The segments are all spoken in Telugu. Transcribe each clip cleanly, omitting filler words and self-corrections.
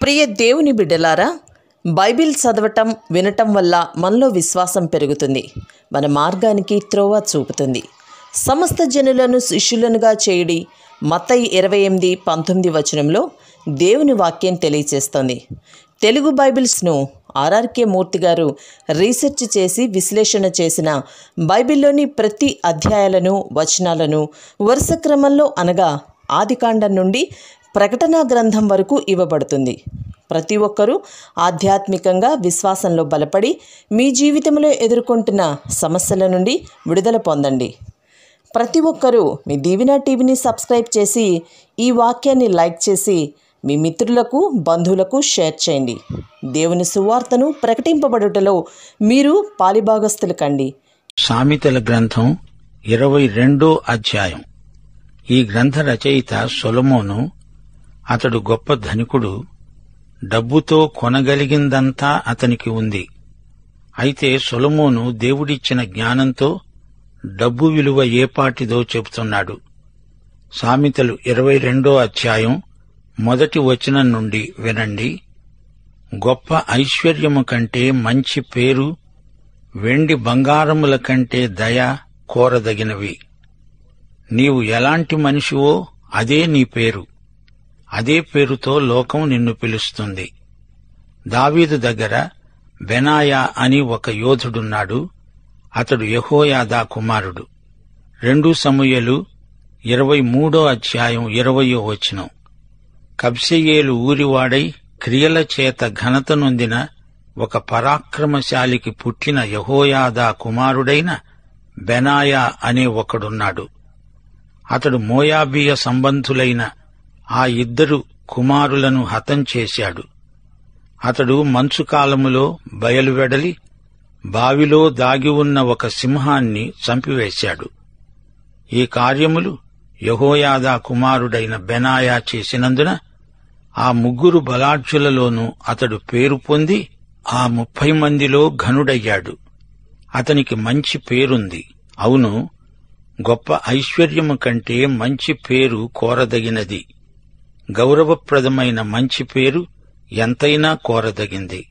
ప్రియ దేవుని బిడ్డలారా, బైబిల్ చదవటం వినటం వల్ల మనలో విశ్వాసం పెరుగుతుంది. మన మార్గానికి త్రోవ చూపుతుంది. సమస్త జనులను శిష్యులనుగా చేయడి మత్తయి 28:19 వచనంలో దేవుని వాక్యం తెలియచేస్తోంది. తెలుగు బైబిల్స్ను ఆర్ఆర్కే మూర్తి గారు రీసెర్చ్ చేసి విశ్లేషణ చేసిన బైబిల్లోని ప్రతి అధ్యాయాలను వచనాలను వరుస క్రమంలో అనగా ఆదికాండం నుండి ప్రకటనా గ్రంథం వరకు ఇవ్వబడుతుంది. ప్రతి ఒక్కరూ ఆధ్యాత్మికంగా విశ్వాసంలో బలపడి మీ జీవితంలో ఎదుర్కొంటున్న సమస్యల నుండి విడుదల పొందండి. ప్రతి ఒక్కరూ మీ దీవెన టీవీని సబ్స్క్రైబ్ చేసి ఈ వాక్యాన్ని లైక్ చేసి మీ మిత్రులకు బంధువులకు షేర్ చేయండి. దేవుని సువార్తను ప్రకటింపబడుటలో మీరు పాలిభాగస్తులు కండి. సామెతల గ్రంథం 22వ అధ్యాయం. ఈ గ్రంథ రచయిత సొలొమోను. అతడు గొప్ప ధనికుడు. డబ్బుతో కొనగలిగిందంతా అతనికి ఉంది. అయితే సొలొమోను దేవుడిచ్చిన జ్ఞానంతో డబ్బు విలువ ఏపాటిదో చెబుతున్నాడు. సామెతలు 22వ అధ్యాయం 1వ వచనం నుండి వినండి. గొప్ప ఐశ్వర్యము కంటే మంచి పేరు, వెండి బంగారముల కంటే దయ కోరదగినవి. నీవు ఎలాంటి మనిషివో అదే నీ పేరు. అదే పేరుతో లోకం నిన్ను పిలుస్తుంది. దావీదు దగ్గర బెనాయా అని ఒక యోధుడున్నాడు. అతడు యెహోయాదా కుమారుడు. 2 సమూయేలు 23వ అధ్యాయం 20వ వచనం. కబ్సెయేలు ఊరివాడై క్రియల చేత ఘనత నొందిన ఒక పరాక్రమశాలికి పుట్టిన యెహోయాదా కుమారుడైన బెనాయా అనే ఒకడున్నాడు. అతడు మోయాబీయ సంబంధులైన ఆ 2 కుమారులను హతం చేశాడు. అతడు మంచుకాలములో బయలువెడలి బావిలో దాగి ఉన్న ఒక సింహాన్ని చంపివేశాడు. ఈ కార్యములు యెహోయాదా కుమారుడైన బెనాయా చేసినందున ఆ 3 బలాఢ్యులలోనూ అతడు పేరు పొంది ఆ 30 మందిలో ఘనుడయ్యాడు. అతనికి మంచి పేరుంది. అవును, గొప్ప ఐశ్వర్యము కంటే మంచి పేరు కోరదగినది. గౌరవప్రదమైన మంచి పేరు ఎంతైనా కోరదగింది.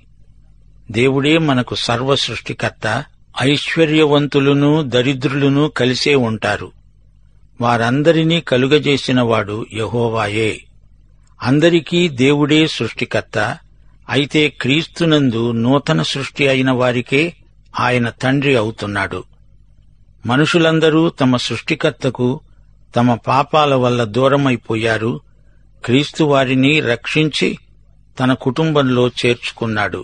దేవుడే మనకు సర్వ సృష్టికర్త. ఐశ్వర్యవంతులను దరిద్రులను కలిసే ఉంటారు. వారందరినీ కలుగజేసినవాడు యెహోవాయే. అందరికీ దేవుడే సృష్టికర్త. అయితే క్రీస్తునందు నూతన సృష్టి అయిన వారికే ఆయన తండ్రి అవుతున్నాడు. మనుషులందరూ తమ సృష్టికర్తకు తమ పాపాల వల్ల దూరమైపోయారు. క్రీస్తు వారిని రక్షించి తన కుటుంబంలో చేర్చుకున్నాడు.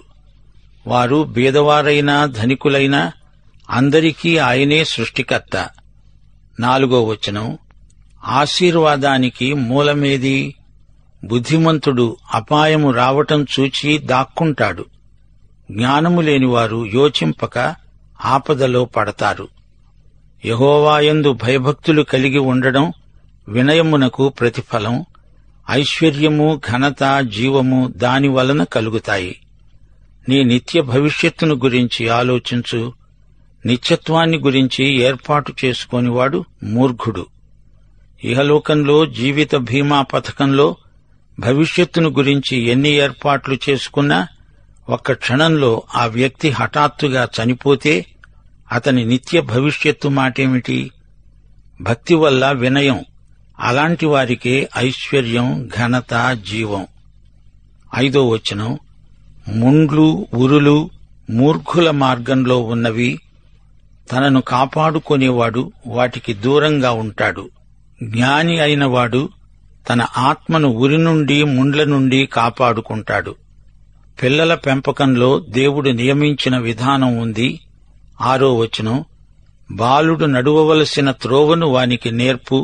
వారు బీదవారైనా ధనికులైనా అందరికీ ఆయనే సృష్టికర్త. 4వ వచనం. ఆశీర్వాదానికి మూలమేది? బుద్ధిమంతుడు అపాయము రావటం చూచి దాక్కుంటాడు. జ్ఞానము లేనివారు యోచింపక ఆపదలో పడతారు. యెహోవాయందు భయభక్తులు కలిగి ఉండడం వినయమునకు ప్రతిఫలం. ఐశ్వర్యము, ఘనత, జీవము దాని వలన కలుగుతాయి. నీ నిత్య భవిష్యత్తును గురించి ఆలోచించు. నిత్యత్వాన్ని గురించి ఏర్పాటు చేసుకోనివాడు మూర్ఖుడు. ఇహలోకంలో జీవిత బీమా పథకంలో భవిష్యత్తును గురించి ఎన్ని ఏర్పాట్లు చేసుకున్నా ఒక్క క్షణంలో ఆ వ్యక్తి హఠాత్తుగా చనిపోతే అతని నిత్య భవిష్యత్తు మాటేమిటి? భక్తి వల్ల వినయం. అలాంటి వారికే ఐశ్వర్యం, ఘనత, జీవం. 5వ వచనం. ముండ్లు, ఉరులు మూర్ఖుల మార్గంలో ఉన్నవి. తనను కాపాడుకొనేవాడు వాటికి దూరంగా ఉంటాడు. జ్ఞాని అయినవాడు తన ఆత్మను ఉరి నుండి ముండ్ల నుండి కాపాడుకుంటాడు. పిల్లల పెంపకంలో దేవుడు నియమించిన విధానం ఉంది. 6వ వచనం. బాలుడు నడువవలసిన త్రోవను వానికి నేర్పు.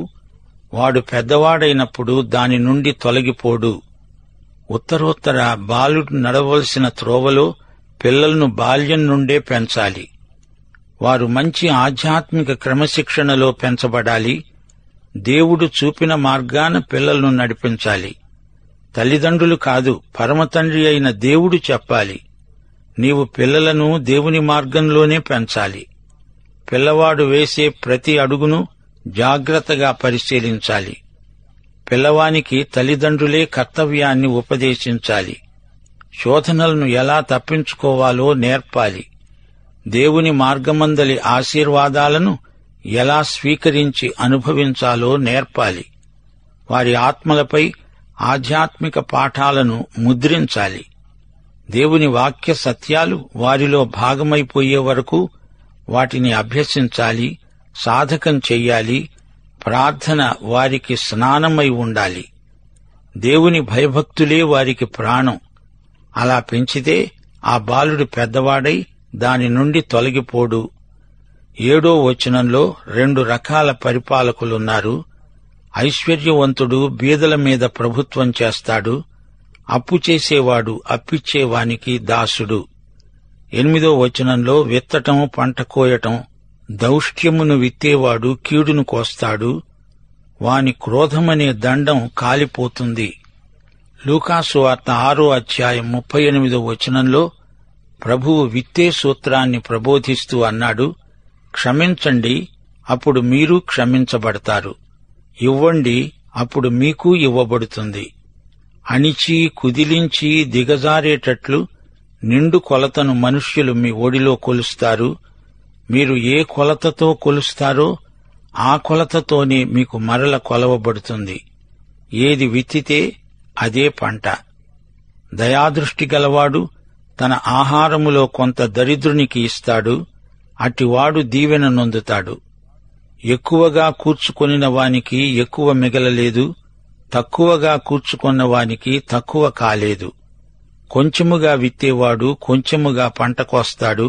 వాడు పెద్దవాడైనప్పుడు దాని నుండి తొలగిపోడు. ఉత్తరోత్తర బాలుడు నడవలసిన త్రోవలో పిల్లలను బాల్యం నుండే పెంచాలి. వారు మంచి ఆధ్యాత్మిక క్రమశిక్షణలో పెంచబడాలి. దేవుడు చూపిన మార్గాన పిల్లలను నడిపించాలి. తల్లిదండ్రులు కాదు, పరమతండ్రి అయిన దేవుడు చెప్పాలి. నీవు పిల్లలను దేవుని మార్గంలోనే పెంచాలి. పిల్లవాడు వేసే ప్రతి అడుగును జాగ్రత్తగా పరిశీలించాలి. పిల్లవానికి తల్లిదండ్రులే కర్తవ్యాన్ని ఉపదేశించాలి. శోధనలను ఎలా తప్పించుకోవాలో నేర్పాలి. దేవుని మార్గమందలి ఆశీర్వాదాలను ఎలా స్వీకరించి అనుభవించాలో నేర్పాలి. వారి ఆత్మలపై ఆధ్యాత్మిక పాఠాలను ముద్రించాలి. దేవుని వాక్య సత్యాలు వారిలో భాగమైపోయే వరకు వాటిని అభ్యసించాలి, సాధకం చెయ్యాలి. ప్రార్థన వారికి స్నానమై ఉండాలి. దేవుని భయభక్తులే వారికి ప్రాణం. అలా పెంచితే ఆ బాలుడు పెద్దవాడై దాని నుండి తొలగిపోడు. 7వ వచనంలో 2 రకాల పరిపాలకులున్నారు. ఐశ్వర్యవంతుడు బీదల మీద ప్రభుత్వం చేస్తాడు. అప్పు చేసేవాడు అప్పిచ్చేవానికి దాసుడు. 8వ వచనంలో విత్తటం, పంట కోయటం, దౌష్ట్యమును విత్తేవాడు కీడును కోస్తాడు. వాని క్రోధమనే దండం కాలిపోతుంది. లూకాసు వార్త 6వ అధ్యాయం 38వ వచనంలో ప్రభువు విత్తే సూత్రాన్ని ప్రబోధిస్తూ అన్నాడు, క్షమించండి, అప్పుడు మీరు క్షమించబడతారు. ఇవ్వండి, అప్పుడు మీకు ఇవ్వబడుతుంది. అణిచి కుదిలించి దిగజారేటట్లు నిండు కొలతను మనుష్యులు మీ ఒడిలో కొలుస్తారు. మీరు ఏ కొలతతో కొలుస్తారో ఆ కొలతతోనే మీకు మరల కొలవబడుతుంది. ఏది విత్తితే అదే పంట. దయాదృష్టి గలవాడు తన ఆహారములో కొంత దరిద్రునికి ఇస్తాడు. అట్టివాడు దీవెన నొందుతాడు. ఎక్కువగా కూర్చుకొనిన వానికి ఎక్కువ మిగలలేదు, తక్కువగా కూర్చుకొన్న వానికి తక్కువ కాలేదు. కొంచెముగా విత్తేవాడు కొంచెముగా పంట కోస్తాడు,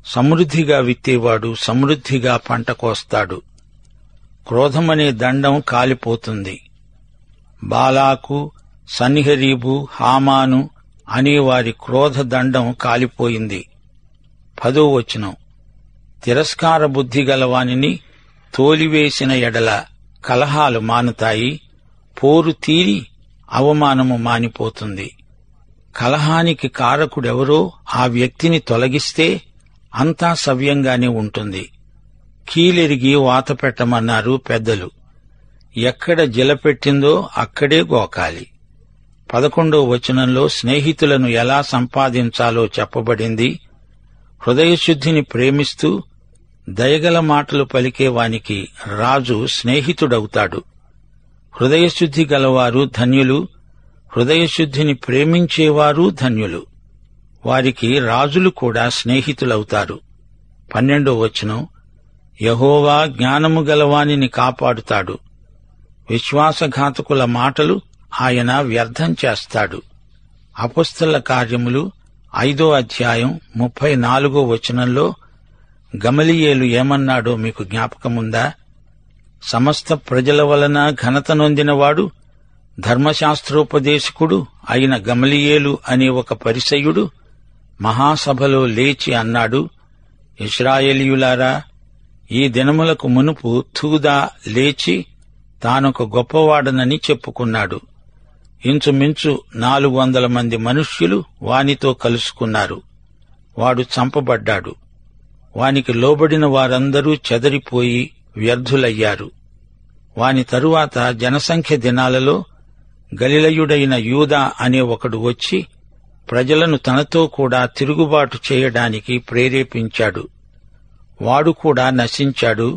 సమృద్ధిగా విత్తేవాడు సమృద్ధిగా పంట కోస్తాడు. క్రోధమనే దండం కాలిపోతుంది. బాలాకు, సన్హెరీబు, హామాను అనేవారి క్రోధ దండం కాలిపోయింది. 10వ వచనం, తిరస్కార బుద్ధి గలవానిని తోలివేసిన ఎడల కలహాలు మానుతాయి, పోరు తీరి అవమానము మానిపోతుంది. కలహానికి కారకుడెవరో ఆ వ్యక్తిని తొలగిస్తే అంతా సవ్యంగానే ఉంటుంది. కీలెరిగి వాత పెట్టమన్నారు పెద్దలు. ఎక్కడ జిలపెట్టిందో అక్కడే గోకాలి. 11వ వచనంలో స్నేహితులను ఎలా సంపాదించాలో చెప్పబడింది. హృదయశుద్ధిని ప్రేమిస్తూ దయగల మాటలు పలికేవానికి రాజు స్నేహితుడవుతాడు. హృదయశుద్ధి గలవారు ధన్యులు, హృదయశుద్ధిని ప్రేమించేవారు ధన్యులు. వారికి రాజులు కూడా స్నేహితులవుతారు. 12వ వచనం, యెహోవా జ్ఞానము గలవానిని కాపాడుతాడు, విశ్వాసఘాతకుల మాటలు ఆయన వ్యర్థం చేస్తాడు. అపొస్తలుల కార్యములు 5వ అధ్యాయం 34వ వచనంలో గమలీయేలు ఏమన్నాడో మీకు జ్ఞాపకముందా? సమస్త ప్రజల వలన ఘనత నొందినవాడు, ధర్మశాస్త్రోపదేశకుడు అయిన గమలీయేలు అనే ఒక పరిసయ్యుడు మహాసభలో లేచి అన్నాడు, ఇశ్రాయేలీయులారా, ఈ దినములకు మునుపు తూదా లేచి తానొక గొప్పవాడనని చెప్పుకున్నాడు. ఇంచుమించు 400 మంది మనుష్యులు వానితో కలుసుకున్నారు. వాడు చంపబడ్డాడు. వానికి లోబడిన వారందరూ చెదరిపోయి వ్యర్థులయ్యారు. వాని తరువాత జనసంఖ్య దినాలలో గలిలయుడైన యూదా అనే ఒకడు వచ్చి ప్రజలను తనతో కూడా తిరుగుబాటు చేయడానికి ప్రేరేపించాడు. వాడు కూడా నశించాడు.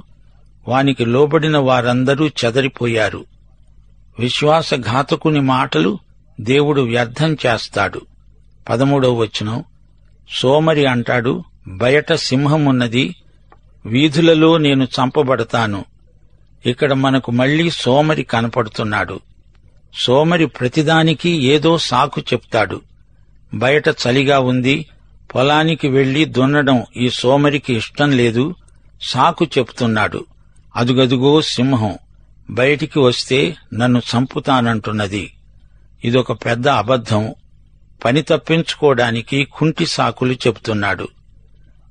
వానికి లోబడిన వారందరూ చెదరిపోయారు. విశ్వాసఘాతకుని మాటలు దేవుడు వ్యర్థం చేస్తాడు. 13వ వచనం, సోమరి అంటాడు, బయట సింహమున్నది, వీధులలో నేను చంపబడతాను. ఇక్కడ మనకు మళ్లీ సోమరి కనపడుతున్నాడు. సోమరి ప్రతిదానికి ఏదో సాకు చెప్తాడు. బయట చలిగా ఉంది, పొలానికి వెళ్లి దున్నడం ఈ సోమరికి ఇష్టం లేదు, సాకు చెప్తున్నాడు. అదుగదుగో సింహం బయటికి వస్తే నన్ను చంపుతానంటున్నది. ఇదొక పెద్ద అబద్ధం. పని తప్పించుకోవడానికి కుంటి సాకులు చెబుతున్నాడు.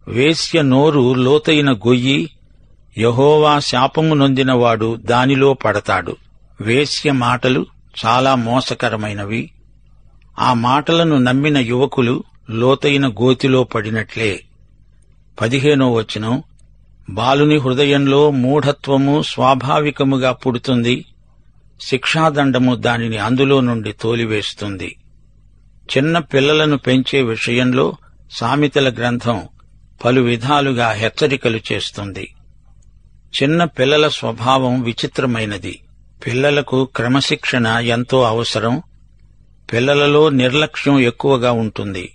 వేశ్య నోరు లోతైన గొయ్యి, యెహోవా శాపము నొందినవాడు దానిలో పడతాడు. వేశ్య మాటలు చాలా మోసకరమైనవి. ఆ మాటలను నమ్మిన యువకులు లోతైన గోతిలో పడినట్లే. 15వ వచనం, బాలుని హృదయంలో మూఢత్వము స్వాభావికముగా పుడుతుంది, శిక్షాదండము దానిని అందులో నుండి తోలివేస్తుంది. చిన్న పిల్లలను పెంచే విషయంలో సామెతల గ్రంథం పలు విధాలుగా హెచ్చరికలు చేస్తుంది. చిన్న పిల్లల స్వభావం విచిత్రమైనది. పిల్లలకు క్రమశిక్షణ ఎంతో అవసరం. పిల్లలలో నిర్లక్ష్యం ఎక్కువగా ఉంటుంది.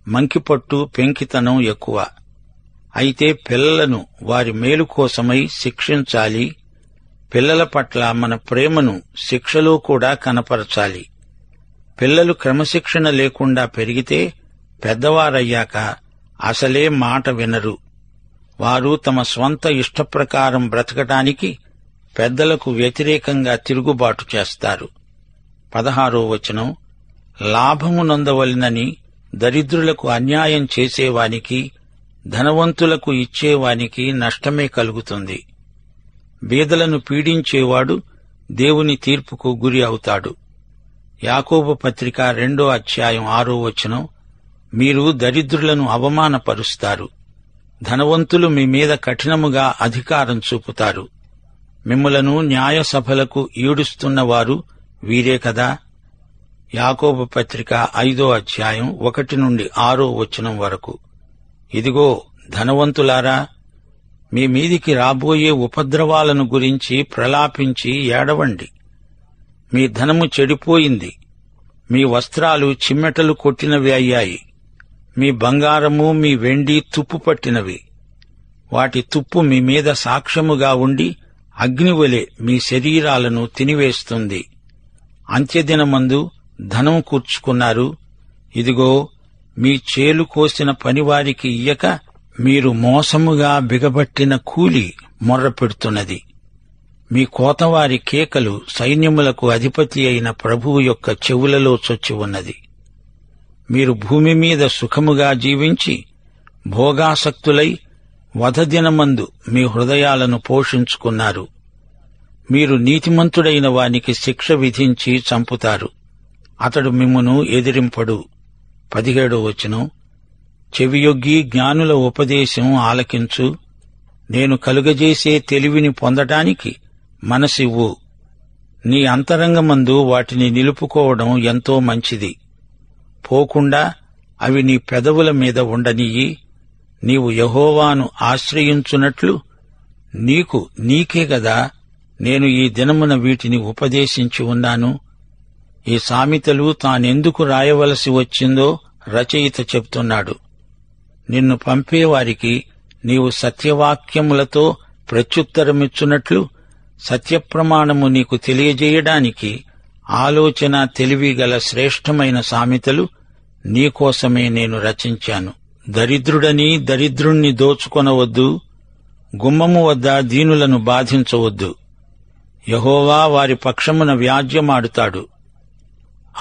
మంకిపట్టు, పెంకితనం ఎక్కువ. అయితే పిల్లలను వారి మేలు కోసమై శిక్షించాలి. పిల్లల పట్ల మన ప్రేమను శిక్షలో కూడా కనపరచాలి. పిల్లలు క్రమశిక్షణ లేకుండా పెరిగితే పెద్దవారయ్యాక అసలే మాట వినరు. వారు తమ స్వంత ఇష్టప్రకారం బ్రతకటానికి పెద్దలకు వ్యతిరేకంగా తిరుగుబాటు చేస్తారు. 16వ వచనం, లాభము నొందవలెనని దరిద్రులకు అన్యాయం చేసేవానికి, ధనవంతులకు ఇచ్చేవానికి నష్టమే కలుగుతుంది. బీదలను పీడించేవాడు దేవుని తీర్పుకు గురి అవుతాడు. యాకోబు పత్రిక 2వ అధ్యాయం 6వ వచనం, మీరు దరిద్రులను అవమానపరుస్తారు. ధనవంతులు మీ మీద కఠినముగా అధికారం చూపుతారు. మిమ్ములను న్యాయసభలకు ఈడుస్తున్నవారు వీరే కదా. యాకోబు పత్రిక 5వ అధ్యాయం 1 నుండి 6వ వచనం వరకు. ఇదిగో ధనవంతులారా, మీ మీదికి రాబోయే ఉపద్రవాలను గురించి ప్రలాపించి ఏడవండి. మీ ధనము చెడిపోయింది. మీ వస్త్రాలు చిమ్మెటలు కొట్టినవి అయ్యాయి. మీ బంగారము, మీ వెండి తుప్పు పట్టినవి. వాటి తుప్పు మీ మీద సాక్ష్యముగా ఉండి అగ్నివలె మీ శరీరాలను తినివేస్తుంది. అంత్యదినమందు ధనం కూర్చుకున్నారు. ఇదిగో, మీ చేలు కోసిన పనివారికి ఇయ్యక మీరు మోసముగా బిగబట్టిన కూలి మొర్రపెడుతున్నది. మీ కోతవారి కేకలు సైన్యములకు అధిపతి అయిన ప్రభువు యొక్క చెవులలో చొచ్చి ఉన్నది. మీరు భూమి మీద సుఖముగా జీవించి భోగాసక్తులై వధదినమందు మీ హృదయాలను పోషించుకున్నారు. మీరు నీతిమంతుడైన వానికి శిక్ష విధించి చంపుతారు. అతడు మిమ్మును ఎదిరింపడు. 17వ వచనం, చెవియొగ్గి జ్ఞానుల ఉపదేశం ఆలకించు. నేను కలుగజేసే తెలివిని పొందటానికి మనసివ్వు. నీ అంతరంగమందు వాటిని నిలుపుకోవడం ఎంతో మంచిది. పోకుండా అవి నీ పెదవుల మీద ఉండనియ్యి. నీవు యెహోవాను ఆశ్రయించున్నట్లు నీకే గదా నేను ఈ దినమున వీటిని ఉపదేశించి ఉన్నాను. ఈ సామెతలు తానెందుకు రాయవలసి వచ్చిందో రచయిత చెప్తున్నాడు. నిన్ను పంపేవారికి నీవు సత్యవాక్యములతో ప్రత్యుత్తరమిచ్చున్నట్లు సత్యప్రమాణము నీకు తెలియజేయడానికి ఆలోచన, తెలివిగల శ్రేష్టమైన సామెతలు నీకోసమే నేను రచించాను. దరిద్రుడని దరిద్రుణ్ణి దోచుకొనవద్దు. గుమ్మము వద్ద దీనులను బాధించవద్దు. యెహోవా వారి పక్షమున వ్యాజ్యమాడుతాడు.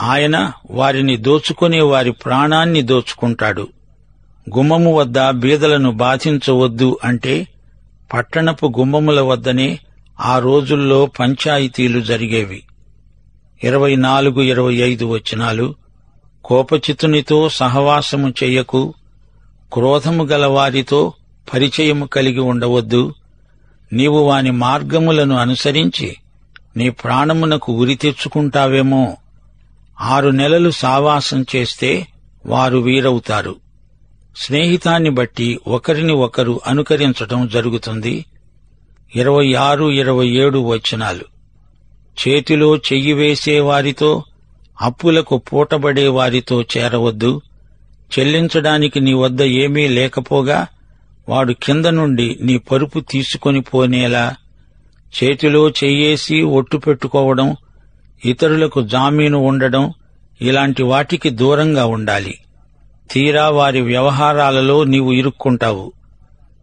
ఆయన వారిని దోచుకునే వారి ప్రాణాన్ని దోచుకుంటాడు. గుమ్మము వద్ద బీదలను బాధించవద్దు అంటే పట్టణపు గుమ్మముల వద్దనే ఆ రోజుల్లో పంచాయితీలు జరిగేవి. 24-25 వచనాలు, కోపచితునితో సహవాసము చెయ్యకు. క్రోధము గలవారితో పరిచయము కలిగి ఉండవద్దు. నీవు వాని మార్గములను అనుసరించి నీ ప్రాణమునకు ఉరి తెచ్చుకుంటావేమో. 6 నెలలు సావాసం చేస్తే వారు వీరవుతారు. స్నేహితాన్ని బట్టి ఒకరిని ఒకరు అనుకరించటం జరుగుతుంది. 26-27 వచనాలు, చేతిలో చెయ్యి వేసేవారితో, అప్పులకు పూటబడే వారితో చేరవద్దు. చెల్లించడానికి నీ వద్ద ఏమీ లేకపోగా వాడు కింద నుండి నీ పరుపు తీసుకొని పోనేలా చేతిలో చెయ్యేసి ఒట్టు పెట్టుకోవడం, ఇతరులకు జామీను ఉండడం, ఇలాంటి వాటికి దూరంగా ఉండాలి. తీరా వారి వ్యవహారాలలో నీవు ఇరుక్కుంటావు.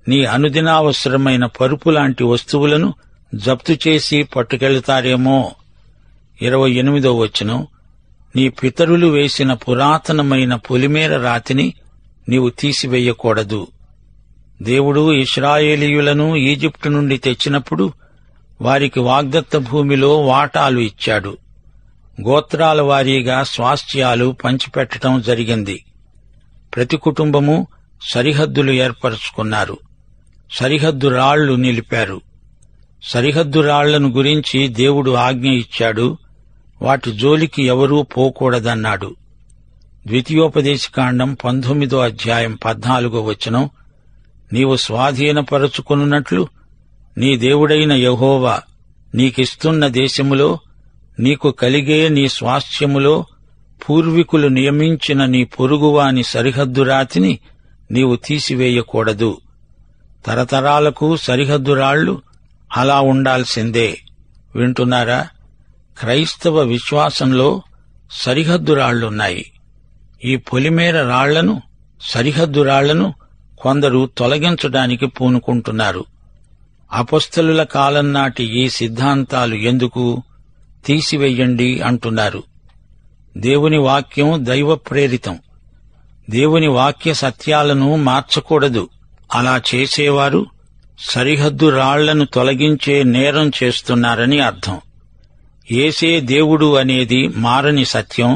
నీ అనుదినావసరమైన పరుపులాంటి వస్తువులను జప్తు చేసి పట్టుకెళ్తారేమో. 28వ వచనం, నీ పితరులు వేసిన పురాతనమైన పొలిమేర రాతిని నీవు తీసివేయకూడదు. దేవుడు ఇశ్రాయేలీయులను ఈజిప్టు నుండి తెచ్చినప్పుడు వారికి వాగ్దత్త భూమిలో వాటాలు ఇచ్చాడు. గోత్రాల వారీగా స్వాస్థ్యాలు పంచిపెట్టడం జరిగింది. ప్రతి కుటుంబము సరిహద్దులు ఏర్పరచుకున్నారు. సరిహద్దు రాళ్లు నిలిపారు. సరిహద్దు రాళ్లను గురించి దేవుడు ఆజ్ఞ ఇచ్చాడు. వాటి జోలికి ఎవరూ పోకూడదన్నాడు. ద్వితీయోపదేశకాండం 19వ అధ్యాయం 14వ వచనం, నీవు స్వాధీనపరచుకొనున్నట్లు నీ దేవుడైన యెహోవా నీకిస్తున్న దేశములో నీకు కలిగే నీ స్వాస్థ్యములో పూర్వీకులు నియమించిన నీ పొరుగువాని సరిహద్దు రాతిని నీవు తీసివేయకూడదు. తరతరాలకు సరిహద్దు రాళ్లు అలా ఉండాల్సిందే. వింటున్నారా? క్రైస్తవ విశ్వాసంలో సరిహద్దు రాళ్లున్నాయి. ఈ పొలిమేర రాళ్లను, సరిహద్దు రాళ్లను కొందరు తొలగించడానికి పూనుకుంటున్నారు. అపొస్తలుల కాలం నాటి ఈ సిద్ధాంతాలు ఎందుకు? తీసివెయ్యండి అంటున్నారు. దేవుని వాక్యం దైవ ప్రేరితం. దేవుని వాక్య సత్యాలను మార్చకూడదు. అలా చేసేవారు సరిహద్దు రాళ్లను తొలగించే నేరం చేస్తున్నారని అర్థం. యేసే దేవుడు అనేది మారని సత్యం.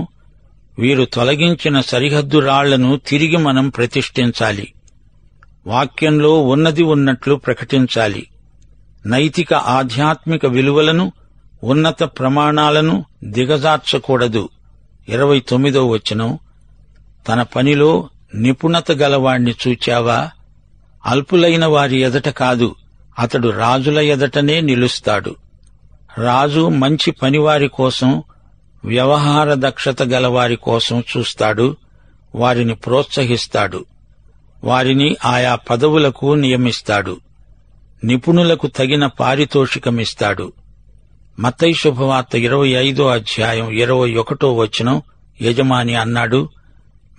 వీరు తొలగించిన సరిహద్దు రాళ్లను తిరిగి మనం ప్రతిష్ఠించాలి. వాక్యంలో ఉన్నది ఉన్నట్లు ప్రకటించాలి. నైతిక ఆధ్యాత్మిక విలువలను, ఉన్నత ప్రమాణాలను దిగజార్చకూడదు. 29వ వచనం, తన పనిలో నిపుణత గలవాణ్ణి చూచావా? అల్పులైన వారి ఎదట కాదు, అతడు రాజుల ఎదటనే నిలుస్తాడు. రాజు మంచి పనివారి కోసం, వ్యవహార దక్షత గలవారి కోసం చూస్తాడు. వారిని ప్రోత్సహిస్తాడు. వారిని ఆయా పదవులకు నియమిస్తాడు. నిపుణులకు తగిన పారితోషికమిస్తాడు. మత్తయి శుభవార్త 25వ అధ్యాయం 21వ వచనం, యజమాని అన్నాడు,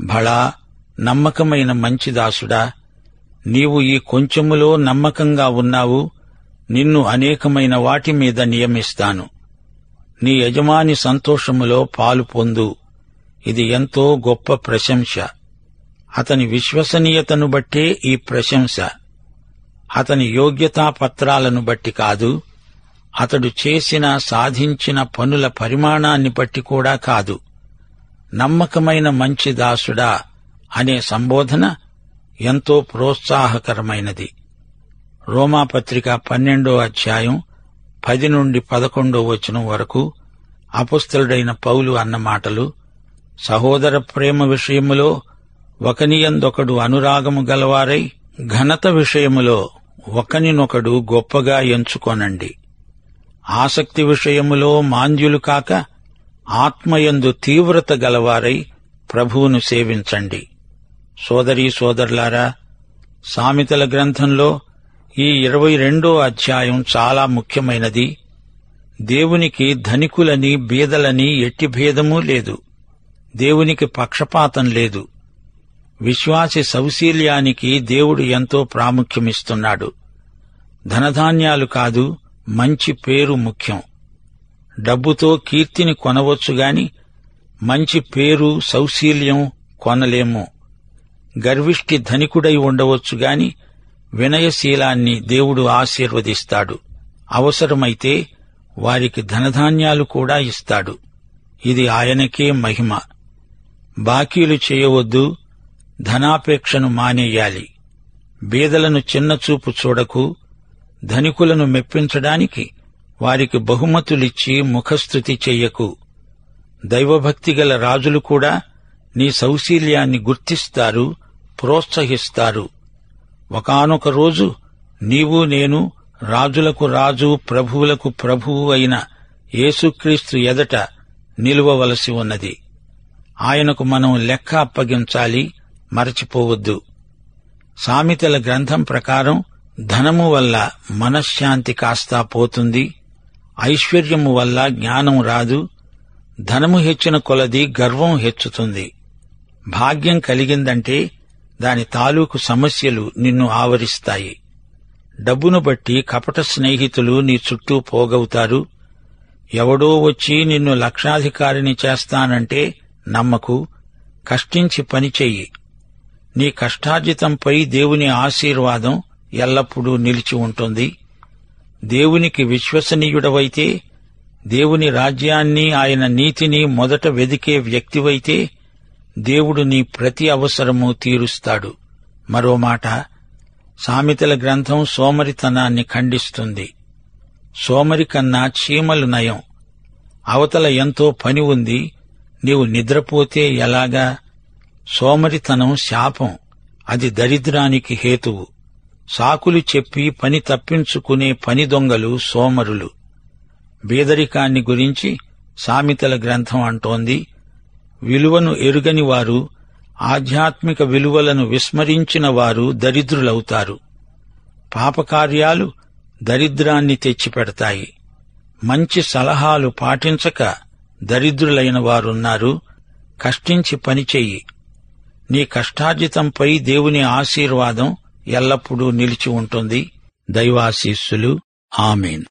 భళా నమ్మకమైన మంచి దాసుడా, నీవు ఈ కొంచెములో నమ్మకంగా ఉన్నావు, నిన్ను అనేకమైన వాటి మీద నియమిస్తాను. నీ యజమాని సంతోషములో పాలు పొందు. ఇది ఎంతో గొప్ప ప్రశంస. అతని విశ్వసనీయతను బట్టే ఈ ప్రశంస. అతని యోగ్యతా పత్రాలను బట్టి కాదు, అతడు చేసిన, సాధించిన పనుల పరిమాణాన్ని బట్టి కూడా కాదు. నమ్మకమైన మంచి దాసుడా అనే సంబోధన ఎంతో ప్రోత్సాహకరమైనది. రోమాపత్రిక 12వ అధ్యాయం 10 నుండి 11వ వచనం వరకు అపొస్తలుడైన పౌలు అన్న మాటలు, సహోదర ప్రేమ విషయములో ఒకనియందొకడు అనురాగము గలవారై, ఘనత విషయములో ఒకనినొకడు గొప్పగా ఎంచుకొనండి. ఆసక్తి విషయములో మాంద్యులు కాక, ఆత్మయందు తీవ్రత గలవారై ప్రభువును సేవించండి. సోదరీ సోదరులారా, సామెతల గ్రంథంలో ఈ 22వ అధ్యాయం చాలా ముఖ్యమైనది. దేవునికి ధనికులని, బీదలని ఎట్టి భేదమూ లేదు. దేవునికి పక్షపాతం లేదు. విశ్వాసి సౌశీల్యానికి దేవుడు ఎంతో ప్రాముఖ్యమిస్తున్నాడు. ధనధాన్యాలు కాదు, మంచి పేరు ముఖ్యం. డబ్బుతో కీర్తిని కొనవచ్చుగాని మంచి పేరు, సౌశీల్యం కొనలేము. గర్విష్టి ధనికుడై ఉండవచ్చుగాని వినయశీలాన్ని దేవుడు ఆశీర్వదిస్తాడు. అవసరమైతే వారికి ధనధాన్యాలు కూడా ఇస్తాడు. ఇది ఆయనకే మహిమ. బాకీలు చేయవద్దు, ధనాపేక్షను మానేయాలి. బీదలను చిన్నచూపు చూడకు. ధనికులను మెప్పించడానికి వారికి బహుమతులిచ్చి ముఖస్తుతి చెయ్యకు. దైవభక్తిగల రాజులు కూడా నీ సౌశీల్యాన్ని గుర్తిస్తారు, ప్రోత్సహిస్తారు. ఒకానొక రోజు నీవు నేను రాజులకు రాజు, ప్రభువులకు ప్రభువు అయిన యేసుక్రీస్తు ఎదట నిలువవలసి ఉన్నది. ఆయనకు మనం లెక్క అప్పగించాలి, మరచిపోవద్దు. సామెతల గ్రంథం ప్రకారం ధనము వల్ల మనశ్శాంతి కాస్తా పోతుంది, ఐశ్వర్యము వల్ల జ్ఞానం రాదు. ధనము హెచ్చిన కొలది గర్వం హెచ్చుతుంది. భాగ్యం కలిగిందంటే దాని తాలూకు సమస్యలు నిన్ను ఆవరిస్తాయి. డబ్బును బట్టి కపట స్నేహితులు నీ చుట్టూ పోగవుతారు. ఎవడో వచ్చి నిన్ను లక్షాధికారిని చేస్తానంటే నమ్మకు. కష్టించి పనిచెయ్యి. నీ కష్టార్జితంపై దేవుని ఆశీర్వాదం ఎల్లప్పుడూ నిలిచి ఉంటుంది. దేవునికి విశ్వసనీయుడవైతే, దేవుని రాజ్యాన్ని, ఆయన నీతిని మొదట వెదికే వ్యక్తివైతే దేవుడు నీ ప్రతి అవసరము తీరుస్తాడు. మరో మాట, సామెతల గ్రంథం సోమరితనాన్ని ఖండిస్తుంది. సోమరి కన్నా చీమలు నయం. అవతల ఎంతో పని ఉంది, నీవు నిద్రపోతే ఎలాగా? సోమరితనం శాపం, అది దరిద్రానికి హేతువు. సాకులు చెప్పి పని తప్పించుకునే పని దొంగలు సోమరులు. బేదరికాన్ని గురించి సామెతల గ్రంథం అంటోంది, విలువను ఎరుగని వారు, ఆధ్యాత్మిక విలువలను విస్మరించిన వారు దరిద్రులవుతారు. పాపకార్యాలు దరిద్రాన్ని తెచ్చిపెడతాయి. మంచి సలహాలు పాటించక దరిద్రులైన వారున్నారు. కష్టించి పనిచెయ్యి. నీ కష్టార్జితంపై దేవుని ఆశీర్వాదం ఎల్లప్పుడూ నిలిచి ఉంటుంది. దైవాశీస్సులు. ఆమేన్.